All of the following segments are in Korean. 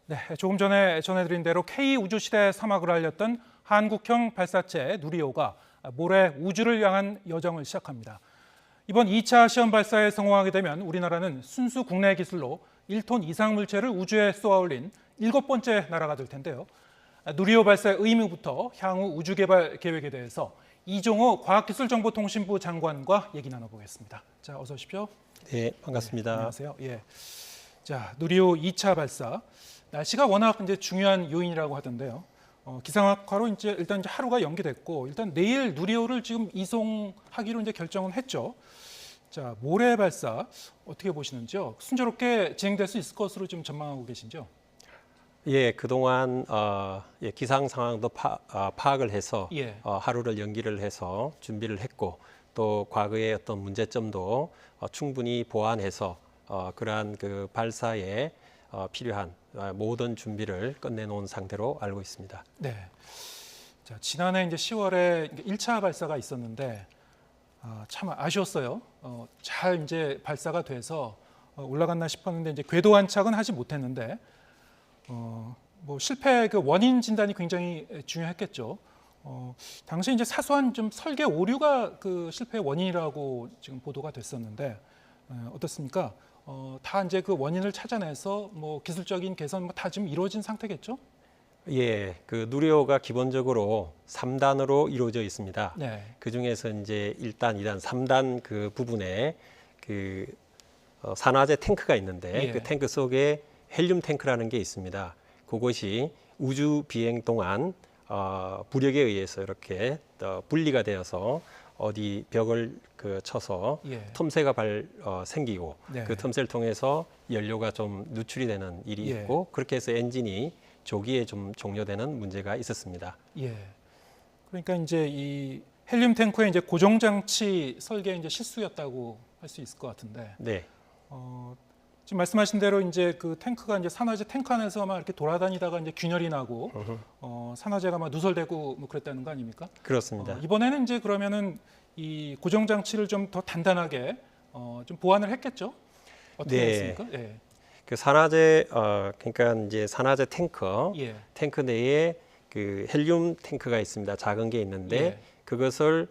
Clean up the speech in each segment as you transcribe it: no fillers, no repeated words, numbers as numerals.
네, 조금 전에 전해드린 대로 K우주시대 사막을 알렸던 한국형 발사체 누리호가 모레 우주를 향한 여정을 시작합니다. 이번 2차 시험 발사에 성공하게 되면 우리나라는 순수 국내 기술로 1톤 이상 물체를 우주에 쏘아 올린 7번째 나라가 될 텐데요. 누리호 발사의 의미부터 향후 우주 개발 계획에 대해서 이종호 과학기술정보통신부 장관과 얘기 나눠보겠습니다. 자, 어서 오십시오. 네, 반갑습니다. 네, 안녕하세요. 예. 자, 누리호 2차 발사. 날씨가 워낙 이제 중요한 요인이라고 하던데요. 기상악화로 일단 하루가 연기됐고 일단 내일 누리호를 지금 이송하기로 이제 결정을 했죠. 자, 모레 발사 어떻게 보시는지요? 순조롭게 진행될 수 있을 것으로 좀 전망하고 계신죠? 예, 그동안 기상 상황도 파악을 해서 예. 하루를 연기를 해서 준비를 했고 또 과거의 어떤 문제점도 충분히 보완해서 그러한 그 발사에 필요한 모든 준비를 끝내놓은 상태로 알고 있습니다. 네. 자, 지난해 이제 10월에 1차 발사가 있었는데 참 아쉬웠어요. 잘 이제 발사가 돼서 올라갔나 싶었는데 이제 궤도 안착은 하지 못했는데 뭐 실패 그 원인 진단이 굉장히 중요했겠죠. 당시 이제 사소한 좀 설계 오류가 그 실패의 원인이라고 지금 보도가 됐었는데 어떻습니까? 다 이제 그 원인을 찾아내서 뭐 기술적인 개선 다 지금 이루어진 상태겠죠? 예, 그 누리호가 기본적으로 3단으로 이루어져 있습니다. 네. 그 중에서 이제 1단, 2단, 3단 그 부분에 그 산화제 탱크가 있는데 예. 그 탱크 속에 헬륨 탱크라는 게 있습니다. 그것이 우주 비행 동안 부력에 의해서 이렇게 분리가 되어서 어디 벽을 쳐서 예. 틈새가 생기고 네. 그 틈새를 통해서 연료가 좀 누출이 되는 일이 예. 있고 그렇게 해서 엔진이 조기에 좀 종료되는 문제가 있었습니다. 예. 그러니까 이제 이 헬륨 탱크의 이제 고정 장치 설계 이제 실수였다고 할 수 있을 것 같은데. 네. 지금 말씀하신 대로 이제 그 탱크가 이제 산화제 탱크 안에서 막 이렇게 돌아다니다가 이제 균열이 나고 산화제가 막 누설되고 뭐 그랬다는 거 아닙니까? 그렇습니다. 이번에는 이제 그러면은 이 고정 장치를 좀 더 단단하게 좀 보완을 했겠죠? 어떻게 네. 했습니까? 예. 그 산화제 그러니까 이제 산화제 예. 탱크 내에 그 헬륨 탱크가 있습니다. 작은 게 있는데 예. 그것을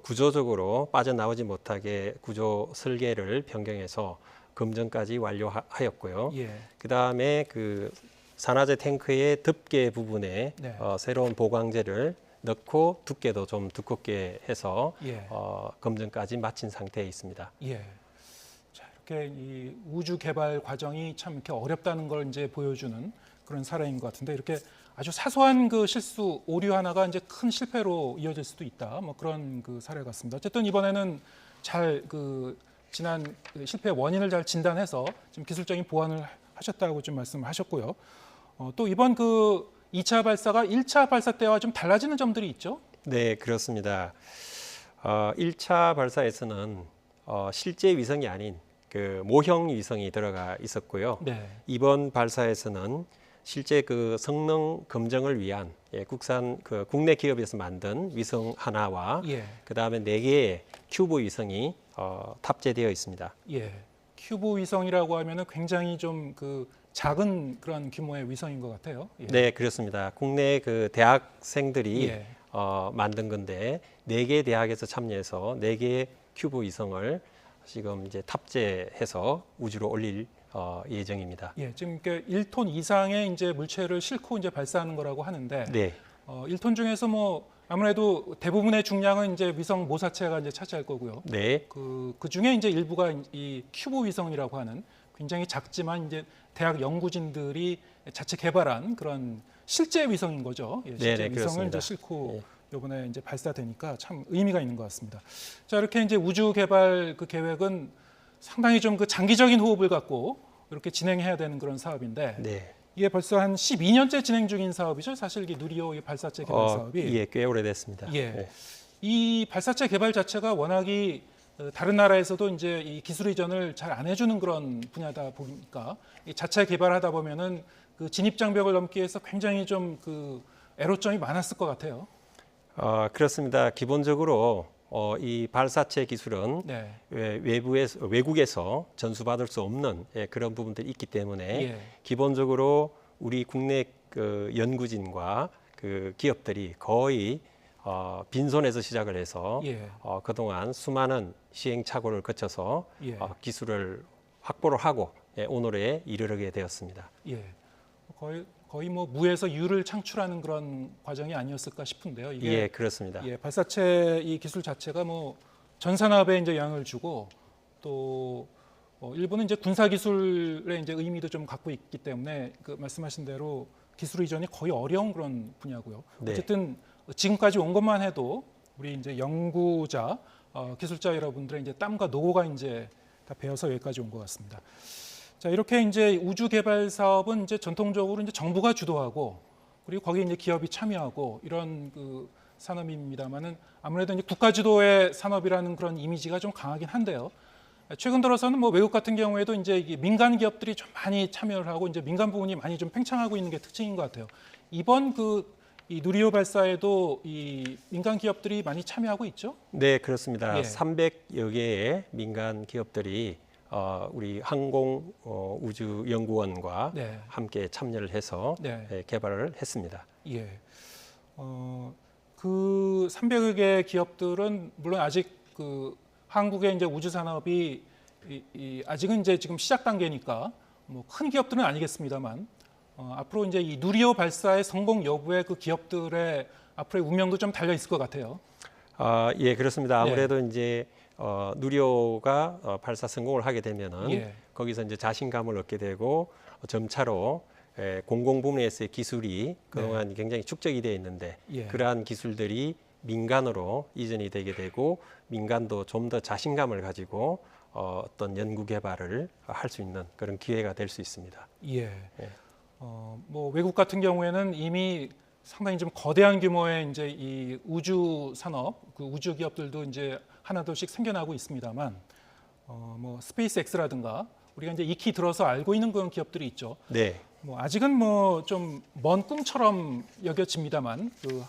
구조적으로 빠져나오지 못하게 구조 설계를 변경해서 검증까지 완료하였고요. 예. 그 다음에 그 산화제 탱크의 덮개 부분에 네. 새로운 보강제를 넣고 두께도 좀 두껍게 해서 예. 검증까지 마친 상태에 있습니다. 예. 자, 이렇게 이 우주 개발 과정이 참 이렇게 어렵다는 걸 이제 보여주는 그런 사례인 것 같은데 이렇게 아주 사소한 그 실수 오류 하나가 이제 큰 실패로 이어질 수도 있다. 뭐 그런 그 사례 같습니다. 어쨌든 이번에는 잘 그 지난 실패의 원인을 잘 진단해서 좀 기술적인 보완을 하셨다고 좀 말씀하셨고요. 또 이번 그 2차 발사가 1차 발사 때와 좀 달라지는 점들이 있죠? 네, 그렇습니다. 1차 발사에서는 실제 위성이 아닌 그 모형 위성이 들어가 있었고요. 네. 이번 발사에서는 실제 그 성능 검증을 위한 국산 그 국내 기업에서 만든 위성 하나와 예. 그 다음에 4개의 큐브 위성이 탑재되어 있습니다. 예. 큐브 위성이라고 하면은 굉장히 좀 그 작은 그런 규모의 위성인 것 같아요. 예. 네, 그렇습니다. 국내 그 대학생들이 예. 만든 건데 4개 대학에서 참여해서 4개의 큐브 위성을 지금 이제 탑재해서 우주로 올릴 예정입니다. 예, 지금 이렇게 1톤 이상의 이제 물체를 싣고 이제 발사하는 거라고 하는데 네, 1톤 중에서 뭐 아무래도 대부분의 중량은 이제 위성 모사체가 이제 차지할 거고요. 네, 그 중에 이제 일부가 이 큐브 위성이라고 하는 굉장히 작지만 이제 대학 연구진들이 자체 개발한 그런 실제 위성인 거죠. 예, 실제 네네, 위성을 그렇습니다. 이제 싣고 예. 이번에 이제 발사되니까 참 의미가 있는 것 같습니다. 자, 이렇게 이제 우주 개발 그 계획은 상당히 좀 그 장기적인 호흡을 갖고 이렇게 진행해야 되는 그런 사업인데 네. 이게 벌써 한 12년째 진행 중인 사업이죠. 사실 이 누리호 이 발사체 개발 사업이. 예, 꽤 오래됐습니다. 예. 네. 이 발사체 개발 자체가 워낙이 다른 나라에서도 이제 이 기술 이전을 잘 안 해주는 그런 분야다 보니까 이 자체 개발하다 보면은 그 진입 장벽을 넘기 위해서 굉장히 좀 그 애로점이 많았을 것 같아요. 그렇습니다. 기본적으로 이 발사체 기술은 네. 외국에서 전수받을 수 없는 그런 부분들이 있기 때문에 예. 기본적으로 우리 국내 그 연구진과 그 기업들이 거의 빈손에서 시작을 해서 예. 그동안 수많은 시행착오를 거쳐서 예. 기술을 확보를 하고 오늘에 이르게 되었습니다. 예. 거의 뭐 무에서 유를 창출하는 그런 과정이 아니었을까 싶은데요. 이게 예, 그렇습니다. 예, 발사체 이 기술 자체가 뭐 전 산업에 이제 영향을 주고 또 일부는 이제 군사 기술의 이제 의미도 좀 갖고 있기 때문에 그 말씀하신 대로 기술 이전이 거의 어려운 그런 분야고요. 네. 어쨌든 지금까지 온 것만 해도 우리 이제 연구자, 기술자 여러분들의 이제 땀과 노고가 이제 다 배어서 여기까지 온 것 같습니다. 자, 이렇게 이제 우주 개발 사업은 이제 전통적으로 이제 정부가 주도하고 그리고 거기에 이제 기업이 참여하고 이런 그 산업입니다만은 아무래도 이제 국가 주도의 산업이라는 그런 이미지가 좀 강하긴 한데요. 최근 들어서는 뭐 외국 같은 경우에도 이제 이게 민간 기업들이 좀 많이 참여를 하고 이제 민간 부분이 많이 좀 팽창하고 있는 게 특징인 것 같아요. 이번 이 누리호 발사에도 이 민간 기업들이 많이 참여하고 있죠? 네, 그렇습니다. 예. 300여 개의 민간 기업들이 우리 항공 우주 연구원과 네. 함께 참여를 해서 네. 개발을 했습니다. 예. 그 300여 개 기업들은 물론 아직 그 한국의 이제 우주 산업이 아직은 이제 지금 시작 단계니까 뭐 큰 기업들은 아니겠습니다만 앞으로 이제 이 누리호 발사의 성공 여부에 그 기업들의 앞으로의 운명도 좀 달려 있을 것 같아요. 예, 그렇습니다. 아무래도 이제 누리호가 발사 성공을 하게 되면은 예. 거기서 이제 자신감을 얻게 되고 점차로 공공 부문에서의 기술이 그동안 굉장히 축적이 되어 있는데 예. 그러한 기술들이 민간으로 이전이 되게 되고 민간도 좀 더 자신감을 가지고 어떤 연구 개발을 할 수 있는 그런 기회가 될 수 있습니다. 예. 예. 뭐 외국 같은 경우에는 이미 상당히 좀 거대한 규모의 이제 이 우주 산업, 그 우주 기업들도 이제 하나둘씩 생겨나고 있습니다만, 뭐 스페이스X라든가 우리가 이제 익히 들어서 알고 있는 그런 기업들이 있죠. 네. 뭐 아직은 뭐 좀 먼 꿈처럼 여겨집니다만, 그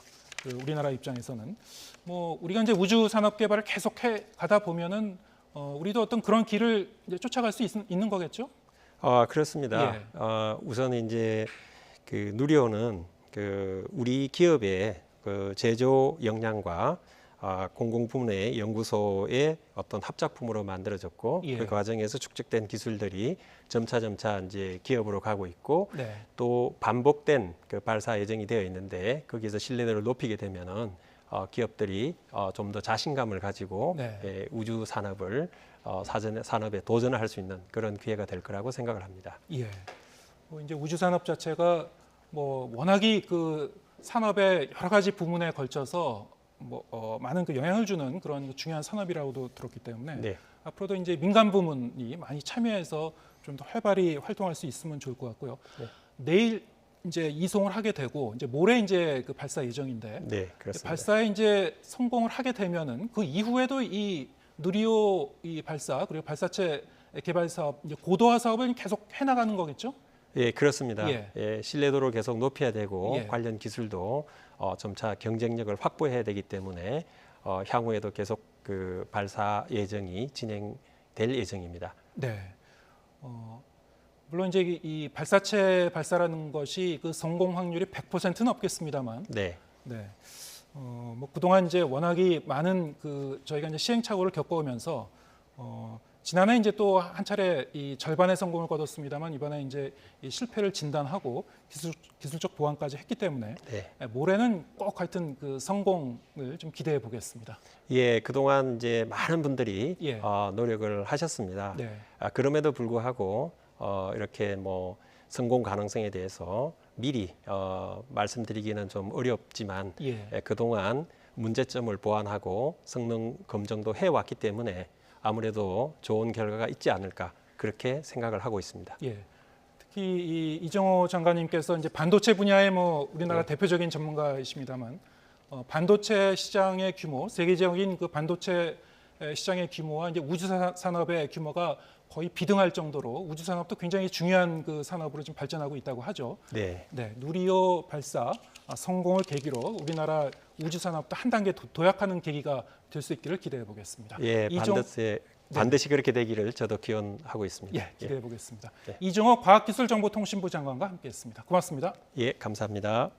우리나라 입장에서는 뭐 우리가 이제 우주 산업 개발을 계속해 가다 보면은 우리도 어떤 그런 길을 이제 쫓아갈 수 있는 거겠죠? 그렇습니다. 예. 우선 이제 그 누리호는 그 우리 기업의 그 제조 역량과 공공 부문의 연구소의 어떤 합작품으로 만들어졌고 예. 그 과정에서 축적된 기술들이 점차 이제 기업으로 가고 있고 네. 또 반복된 그 발사 예정이 되어 있는데 거기에서 신뢰도를 높이게 되면은 기업들이 좀 더 자신감을 가지고 네. 우주 산업을 산업에 도전을 할 수 있는 그런 기회가 될 거라고 생각을 합니다. 예. 뭐 이제 우주 산업 자체가 뭐 워낙이 그 산업의 여러 가지 부문에 걸쳐서 뭐 많은 그 영향을 주는 그런 중요한 산업이라고도 들었기 때문에 네. 앞으로도 이제 민간 부문이 많이 참여해서 좀 더 활발히 활동할 수 있으면 좋을 것 같고요. 네. 내일 이제 이송을 하게 되고 이제 모레 이제 그 발사 예정인데 네, 그렇습니다. 발사에 이제 성공을 하게 되면은 그 이후에도 이 누리호 이 발사 그리고 발사체 개발 사업 이제 고도화 사업을 계속 해나가는 거겠죠? 예, 그렇습니다. 예. 신뢰도를 계속 높여야 되고 예. 관련 기술도 점차 경쟁력을 확보해야 되기 때문에 향후에도 계속 그 발사 예정이 진행될 예정입니다. 네. 물론 이제 이 발사체 발사라는 것이 그 성공 확률이 100%는 없겠습니다만, 네, 네. 뭐 그동안 이제 워낙이 많은 그 저희가 이제 시행착오를 겪어오면서 지난해 이제 또 한 차례 이 절반의 성공을 거뒀습니다만 이번에 이제 이 실패를 진단하고 기술적 보완까지 했기 때문에 네. 올해는 꼭 하여튼 그 성공을 좀 기대해 보겠습니다. 예, 그동안 이제 많은 분들이 예. 노력을 하셨습니다. 네. 그럼에도 불구하고 이렇게 뭐 성공 가능성에 대해서 미리 말씀드리기는 좀 어렵지만 예. 그동안 문제점을 보완하고 성능 검증도 해왔기 때문에 아무래도 좋은 결과가 있지 않을까 그렇게 생각을 하고 있습니다. 예. 특히 이 이정호 장관님께서 이제 반도체 분야의 뭐 우리나라 네. 대표적인 전문가이십니다만 반도체 시장의 규모, 세계적인 그 반도체 시장의 규모와 이제 우주 산업의 규모가 거의 비등할 정도로 우주 산업도 굉장히 중요한 그 산업으로 좀 발전하고 있다고 하죠. 네. 네, 누리호 발사 성공을 계기로 우리나라 우주 산업도 한 단계 도약하는 계기가 될 수 있기를 기대해 보겠습니다. 예, 반드시 그렇게 되기를 저도 기원하고 있습니다. 예, 기대해 보겠습니다. 네. 이종호 과학기술정보통신부 장관과 함께했습니다. 고맙습니다. 예, 감사합니다.